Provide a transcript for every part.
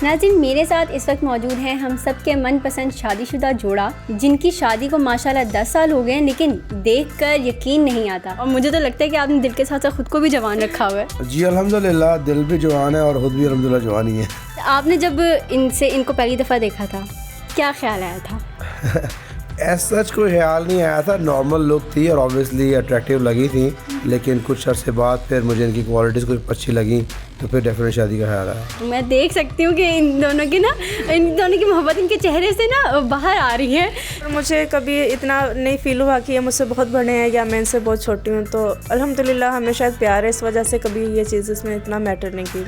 नाज़रीन, मेरे साथ इस वक्त मौजूद हैं हम सबके मनपसंद शादीशुदा जोड़ा, जिनकी शादी को माशाल्लाह 10 साल हो गए हैं, लेकिन देखकर यकीन नहीं आता। और मुझे तो लगता है कि आपने दिल के साथ साथ खुद को भी जवान रखा हुआ है। जी अल्हम्दुलिल्लाह, दिल भी जवान है और खुद भी अल्हम्दुलिल्लाह जवान ही है। आपने जब इनको पहली दफ़ा देखा था, क्या ख्याल आया था? सच कोई ख्याल नहीं आया था, नॉर्मल लुक थी और ऑब्वियसली अट्रैक्टिव लगी थी, लेकिन कुछ अर्से बाद फिर मुझे इनकी क्वालिटीज़ कुछ अच्छी लगी, तो फिर डेफिनेटली शादी का ख्याल आया। मैं देख सकती हूँ कि इन दोनों की मोहब्बत इनके चेहरे से ना बाहर आ रही है। मुझे कभी इतना नहीं फील हुआ कि ये मुझसे बहुत बड़े हैं या मैं इनसे बहुत छोटी हूँ, तो अल्हम्दुलिल्लाह हमें शायद प्यार है, इस वजह से कभी ये चीज़ इसमें इतना मैटर नहीं की।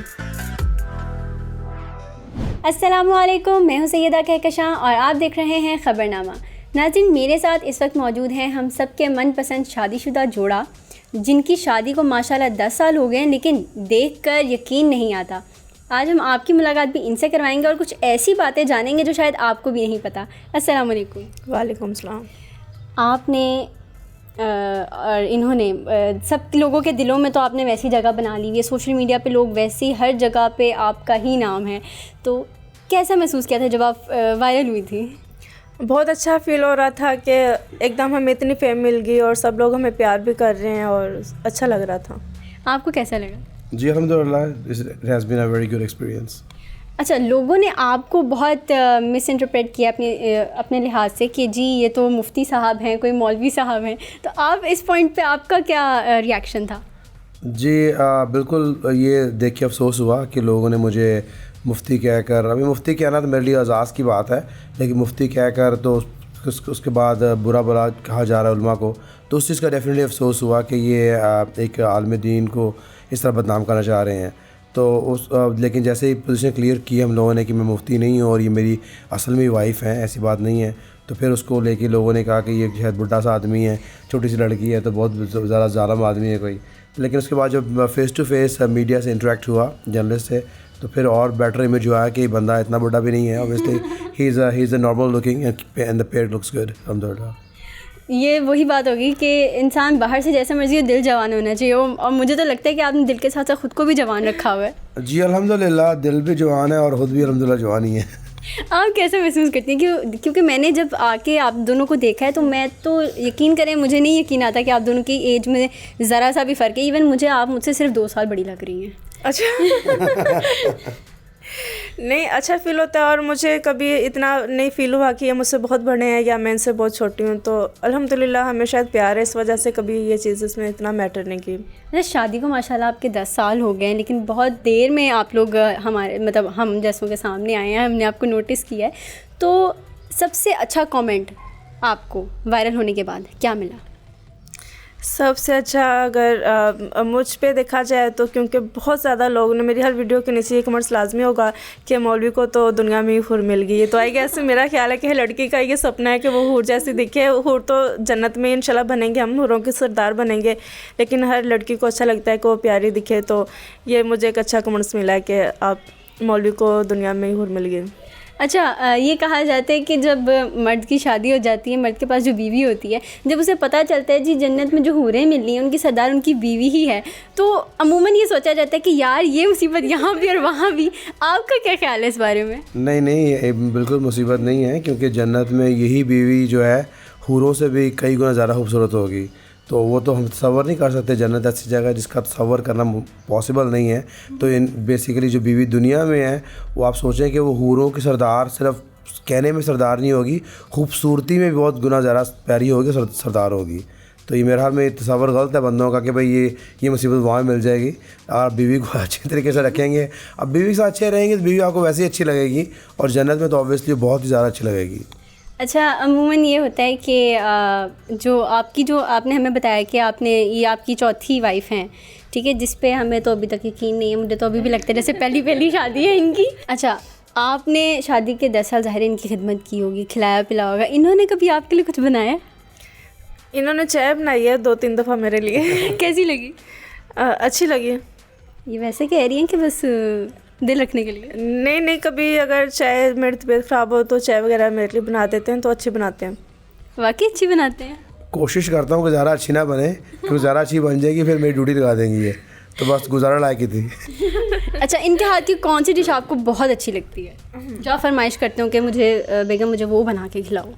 अस्सलामुअलैकुम, मैं हूँ सैयदा कहकशां और आप देख रहे हैं ख़बरनामा। नाज़रीन, मेरे साथ इस वक्त मौजूद हैं हम सबके मनपसंद शादीशुदा जोड़ा, जिनकी शादी को माशाल्लाह 10 साल हो गए हैं, लेकिन देखकर यकीन नहीं आता। आज हम आपकी मुलाकात भी इनसे करवाएंगे और कुछ ऐसी बातें जानेंगे जो शायद आपको भी नहीं पता। अस्सलाम वालेकुम। वालेकुम सलाम। आपने और इन्होंने सब लोगों के दिलों में तो आपने वैसी जगह बना ली है, सोशल मीडिया पे लोग वैसी हर जगह पे आपका ही नाम है, तो कैसा महसूस किया था जब आप वायरल हुई थी? बहुत अच्छा फील हो रहा था कि एकदम हमें इतनी फेम मिल गई और सब लोग हमें प्यार भी कर रहे हैं और अच्छा लग रहा था। आपको कैसा लगा? जी अल्हम्दुलिल्लाह, it has been a very good experience. अच्छा, लोगों ने आपको बहुत मिसइंटरप्रेट किया अपने लिहाज से कि जी ये तो मुफ्ती साहब हैं, कोई मौलवी साहब हैं, तो आप इस पॉइंट पे आपका क्या रिएक्शन था? जी बिल्कुल, ये देख के अफसोस हुआ कि लोगों ने मुझे मुफ्ती कहकर, अभी मुफ्ती कहना तो मेरे लिए एजाज़ की बात है, लेकिन मुफ्ती कहकर तो उसके बाद बुरा भला कहा जा रहा है उलमा को, तो उस चीज़ का डेफिनेटली अफसोस हुआ कि ये एक आलिम दीन को इस तरह बदनाम करना चाह रहे हैं। तो लेकिन जैसे ही पोजीशन क्लियर की हम लोगों ने कि मैं मुफ्ती नहीं हूँ और ये मेरी असल में वाइफ है, ऐसी बात नहीं है, तो फिर उसको लेके लोगों ने कहा कि ये शायद बुढ़ा सा आदमी है, छोटी सी लड़की है, तो बहुत ज़्यादा ज़ालिम आदमी है कोई। लेकिन उसके बाद जब फ़ेस टू फेस मीडिया से इंटरेक्ट हुआ, जर्नलिस्ट से, तो फिर और बेटर इमेज हुआ कि बंदा इतना बड़ा भी नहीं है, obviously he is a normal looking and the pair looks good अल्हम्दुलिल्लाह। ये वही बात होगी कि इंसान बाहर से जैसा मर्जी हो, दिल जवान होना चाहिए, और मुझे तो लगता है कि आपने दिल के साथ साथ खुद को भी जवान रखा हुआ है। जी अल्हम्दुलिल्लाह, दिल भी जवान है और ख़ुद भी अल्हम्दुलिल्लाह जवान ही है। आप कैसे महसूस करती हैं? क्योंकि मैंने जब आके आप दोनों को देखा है, तो मैं तो यकीन करें, मुझे नहीं यकीन आता कि आप दोनों की एज में ज़रा सा भी फ़र्क है। इवन आप मुझसे सिर्फ 2 साल बड़ी लग रही हैं। अच्छा नहीं, अच्छा फील होता है और मुझे कभी इतना नहीं फील हुआ कि ये मुझसे बहुत बड़े हैं या मैं इनसे बहुत छोटी हूँ, तो अल्हम्दुलिल्लाह हमें शायद प्यार है, इस वजह से कभी ये चीज़ इसमें इतना मैटर नहीं की। अच्छा, शादी को माशाल्लाह आपके 10 साल हो गए हैं, लेकिन बहुत देर में आप लोग हमारे हम जैसों के सामने आए हैं, हमने आपको नोटिस किया है, तो सबसे अच्छा कमेंट आपको वायरल होने के बाद क्या मिला? सबसे अच्छा अगर मुझ पे देखा जाए तो, क्योंकि बहुत ज़्यादा लोगों ने मेरी हर वीडियो के नीचे ये कमेंट्स लाजमी होगा कि मौलवी को तो दुनिया में ही हुर मिल गई है, तो आई गेस मेरा ख्याल है कि लड़की का ये सपना है कि वो हुर जैसी दिखे। हुर तो जन्नत में इंशाल्लाह बनेंगे, हम हुरों के सरदार बनेंगे, लेकिन हर लड़की को अच्छा लगता है कि वो प्यारी दिखे, तो ये मुझे एक अच्छा कमेंट्स मिला है कि आप मौलवी को दुनिया में ही हुर मिल गई। अच्छा, ये कहा जाता है कि जब मर्द की शादी हो जाती है, मर्द के पास जो बीवी होती है, जब उसे पता चलता है जी जन्नत में जो हूरें मिल रही हैं उनकी सरदार उनकी बीवी ही है, तो अमूमन ये सोचा जाता है कि यार ये मुसीबत यहाँ भी और वहाँ भी। आपका क्या ख्याल है इस बारे में? नहीं, बिल्कुल मुसीबत नहीं है, क्योंकि जन्नत में यही बीवी जो है हूरों से भी कई गुना ज़्यादा खूबसूरत होगी, तो वो तो हम तसव्वुर नहीं कर सकते। जन्नत ऐसी जगह है जिसका तसव्वुर करना पॉसिबल नहीं है। तो इन बेसिकली जो बीवी दुनिया में है, वो आप सोचें कि वो हूरों की सरदार सिर्फ कहने में सरदार नहीं होगी, खूबसूरती में भी बहुत गुना ज़्यादा प्यारी होगी, सरदार होगी। तो ये मेरे हाल में तसव्वुर गलत है बंदों का कि भाई ये मुसीबत वहाँ मिल जाएगी। और बीवी को अच्छे तरीके से रखेंगे, अब बीवी के साथ अच्छे रहेंगे तो बीवी आपको वैसे ही अच्छी लगेगी, और जन्नत में तो ऑब्वियसली बहुत ही ज़्यादा अच्छी लगेगी। अच्छा, अमूमन ये होता है कि जो आपने हमें बताया कि ये आपकी चौथी वाइफ हैं, ठीक है, जिस पे हमें तो अभी तक यकीन नहीं है, मुझे तो अभी भी लगता है जैसे पहली शादी है इनकी। अच्छा, आपने शादी के 10 साल ज़ाहिर इनकी खिदमत की होगी, खिलाया पिलाया होगा, इन्होंने कभी आपके लिए कुछ बनाया? इन्होंने चाय बनाई है 2-3 दफ़ा मेरे लिए। कैसी लगी? अच्छी लगी। ये वैसे कह रही हैं कि बस दिल रखने के लिए? नहीं, कभी अगर चाय मेरी तबीयत ख़राब हो तो चाय वगैरह मेरे लिए बना देते हैं, तो अच्छी बनाते हैं। वाकई अच्छी बनाते हैं? कोशिश करता हूँ कि ज़्यादा अच्छी ना बने, क्योंकि ज़्यादा अच्छी बन जाएगी फिर मेरी ड्यूटी लगा देंगी ये, तो बस गुजारा लायक ही थी। अच्छा, इनके हाथ की कौन सी डिश आपको बहुत अच्छी लगती है, जो आप फरमाइश करते हो कि मुझे बेगम मुझे वो बना के खिलाओ?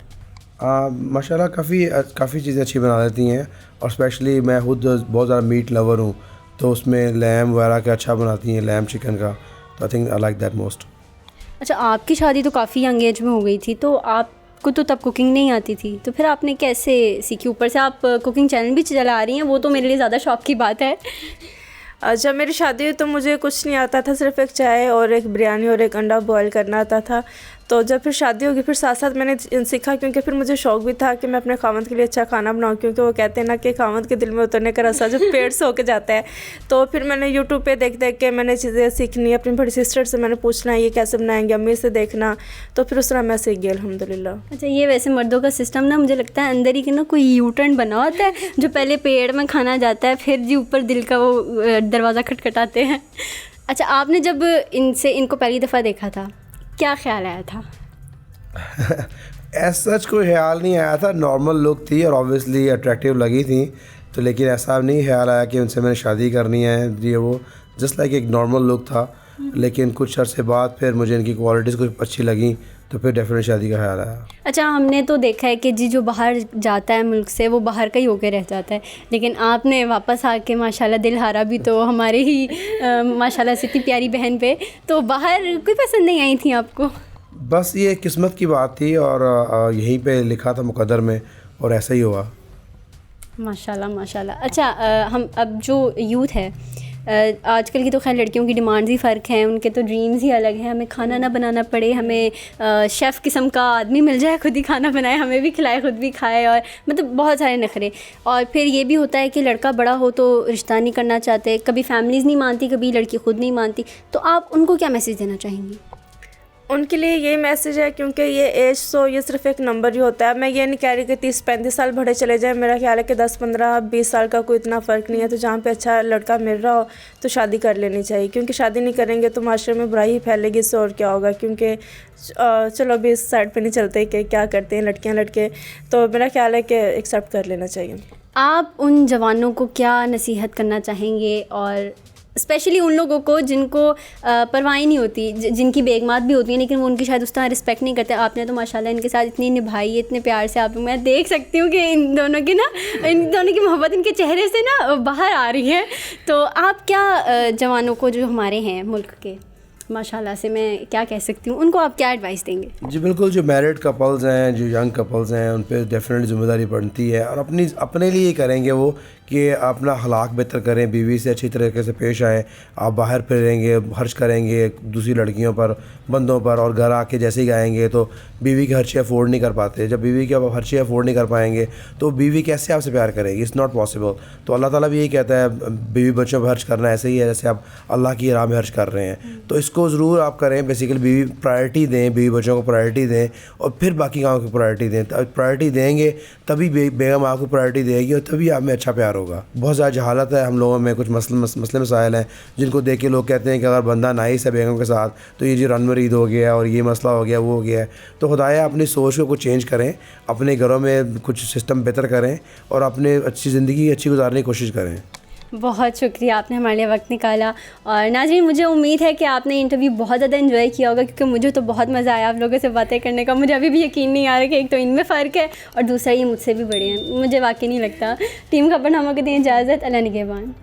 माशाल्लाह काफ़ी चीज़ें अच्छी बना लेती हैं, और स्पेशली मैं खुद बहुत ज़्यादा मीट लवर हूँ, तो उसमें लैम वगैरह का अच्छा बनाती हैं, लैम चिकन का, तो I think I like that most. अच्छा, आपकी शादी तो काफ़ी यंग एज में हो गई थी, तो आपको तो तब कुकिंग नहीं आती थी, तो फिर आपने कैसे सीखी? ऊपर से आप कुकिंग चैनल भी चला रही हैं, वो तो मेरे लिए ज़्यादा शौक की बात है। जब मेरी शादी हुई तो मुझे कुछ नहीं आता था, सिर्फ एक चाय और एक बिरयानी और एक अंडा बॉईल करना आता था। तो जब फिर शादी होगी फिर साथ साथ मैंने सीखा, क्योंकि फिर मुझे शौक़ भी था कि मैं अपने खामद के लिए अच्छा खाना बनाऊं, क्योंकि वो कहते हैं ना कि खामद के दिल में उतरने का रास्ता जो पेट से होके जाता है। तो फिर मैंने यूट्यूब पे देख देख के मैंने चीज़ें सीखनी, अपनी बड़ी सिस्टर से मैंने पूछना ये कैसे बनाएंगे, अम्मी से देखना, तो फिर उस तरह मैं सीख गई अल्हम्दुलिल्लाह। अच्छा, ये वैसे मर्दों का सिस्टम ना, मुझे लगता है अंदर ही कि ना कोई यू टर्न बना होता है, जो पहले पेड़ में खाना जाता है, फिर जी ऊपर दिल का वो दरवाज़ा खटखटाते हैं। अच्छा, आपने जब इनको पहली दफ़ा देखा था, क्या ख्याल आया था? सच कोई ख्याल नहीं आया था, नॉर्मल लुक थी और ऑब्वियसली अट्रैक्टिव लगी थी, तो लेकिन ऐसा नहीं ख्याल आया कि उनसे मैंने शादी करनी है, ये वो जस्ट लाइक एक नॉर्मल लुक था। लेकिन कुछ अर्से बाद फिर मुझे इनकी क्वालिटीज़ कुछ अच्छी लगी, तो फिर डेफिनेट शादी का ख्याल आया। अच्छा, हमने तो देखा है कि जी जो बाहर जाता है मुल्क से, वो बाहर का ही होके रह जाता है, लेकिन आपने वापस आके माशाल्लाह दिल हारा भी तो हमारे ही माशाल्लाह से इतनी प्यारी बहन पे, तो बाहर कोई पसंद नहीं आई थी आपको? बस ये किस्मत की बात थी, और यहीं पे लिखा था मुकद्दर में, और ऐसा ही हुआ। माशाल्लाह माशाल्लाह। अच्छा, हम अब जो यूथ है, आजकल की तो खैर लड़कियों की डिमांड्स ही फ़र्क हैं, उनके तो ड्रीम्स ही अलग हैं, हमें खाना ना बनाना पड़े, हमें शेफ़ किस्म का आदमी मिल जाए, खुद ही खाना बनाए, हमें भी खिलाए, खुद भी खाए, और मतलब बहुत सारे नखरे। और फिर ये भी होता है कि लड़का बड़ा हो तो रिश्ता नहीं करना चाहते, कभी फैमिलीज़ नहीं मानती, कभी लड़की खुद नहीं मानती, तो आप उनको क्या मैसेज देना चाहेंगी? उनके लिए यही मैसेज है, क्योंकि ये एज तो ये सिर्फ एक नंबर ही होता है। मैं ये नहीं कह रही कि 30-35 साल बढ़े चले जाएं, मेरा ख्याल है कि 10-15-20 साल का कोई इतना फ़र्क नहीं है। तो जहाँ पे अच्छा लड़का मिल रहा हो तो शादी कर लेनी चाहिए, क्योंकि शादी नहीं करेंगे तो माशरे में बुराई ही फैलेगी, इससे और क्या होगा। क्योंकि चलो अभी इस साइड पे नहीं चलते कि क्या करते हैं लड़कियाँ लड़के, तो मेरा ख्याल है कि एक्सेप्ट कर लेना चाहिए। आप उन जवानों को क्या नसीहत करना चाहेंगे, और स्पेशली उन लोगों को जिनको परवाह नहीं होती, जिनकी बेगमात भी होती हैं, लेकिन वो उनकी शायद उस तरह रिस्पेक्ट नहीं करते? आपने तो माशाल्लाह इनके साथ इतनी निभाई है, इतने प्यार से, आप मैं देख सकती हूँ कि इन दोनों की मोहब्बत इनके चेहरे से ना बाहर आ रही है। तो आप क्या जवानों को जो हमारे हैं मुल्क के, माशाल्लाह से मैं क्या कह सकती हूँ, उनको आप क्या एडवाइस देंगे? जी बिल्कुल, जो मैरिड कपल्स हैं, जो यंग कपल्स हैं, उन पर डेफिनेटली ज़िम्मेदारी बनती है, और अपने लिए करेंगे वो कि अपना हलाक बेहतर करें, बीवी से अच्छी तरीके से पेश आएँ। आप बाहर फिरेंगे, खर्च करेंगे दूसरी लड़कियों पर, बंदों पर, और घर आके जैसे ही आएंगे तो बीवी के खर्चे अफोर्ड नहीं कर पाते। जब बीवी के आप खर्चे अफोर्ड नहीं कर पाएंगे तो बीवी कैसे आपसे प्यार करेगी? It's not possible. तो अल्लाह ताला भी यही कहता है, बीवी बच्चों पर खर्च करना ऐसे ही है जैसे आप अल्लाह की राह में खर्च कर रहे हैं। तो इसको ज़रूर आप करें, बेसिकली बीवी प्रायोरिटी दें, बीवी बच्चों को प्रायोरिटी दें, और फिर बाकी कामों की प्रायोरिटी दें। प्रायोरिटी देंगे तभी बेगम आपको प्रायोरिटी देगी, और तभी आप में अच्छा प्यार होगा। बहुत ज़्यादा जहालत है हम लोगों में, कुछ मसले मसाइल हैं जिनको देख के लोग कहते हैं कि अगर बंदा नाइस है बेगम के साथ तो ये जो रनमरीद हो गया, और ये मसला हो गया, वो हो गया है। तो खुदाया अपनी सोच को कुछ चेंज करें, अपने घरों में कुछ सिस्टम बेहतर करें, और अपने अच्छी ज़िंदगी अच्छी गुजारने की कोशिश करें। बहुत शुक्रिया, आपने हमारे लिए वक्त निकाला। और नाज़रीन, मुझे उम्मीद है कि आपने इंटरव्यू बहुत ज़्यादा एंजॉय किया होगा, क्योंकि मुझे तो बहुत मज़ा आया आप लोगों से बातें करने का। मुझे अभी भी यकीन नहीं आ रहा कि एक तो इनमें फ़र्क है और दूसरा ये मुझसे भी बड़े हैं, मुझे वाकई नहीं लगता। टीम खबरनामा को दें इजाज़त, अल्लाह निगहबान।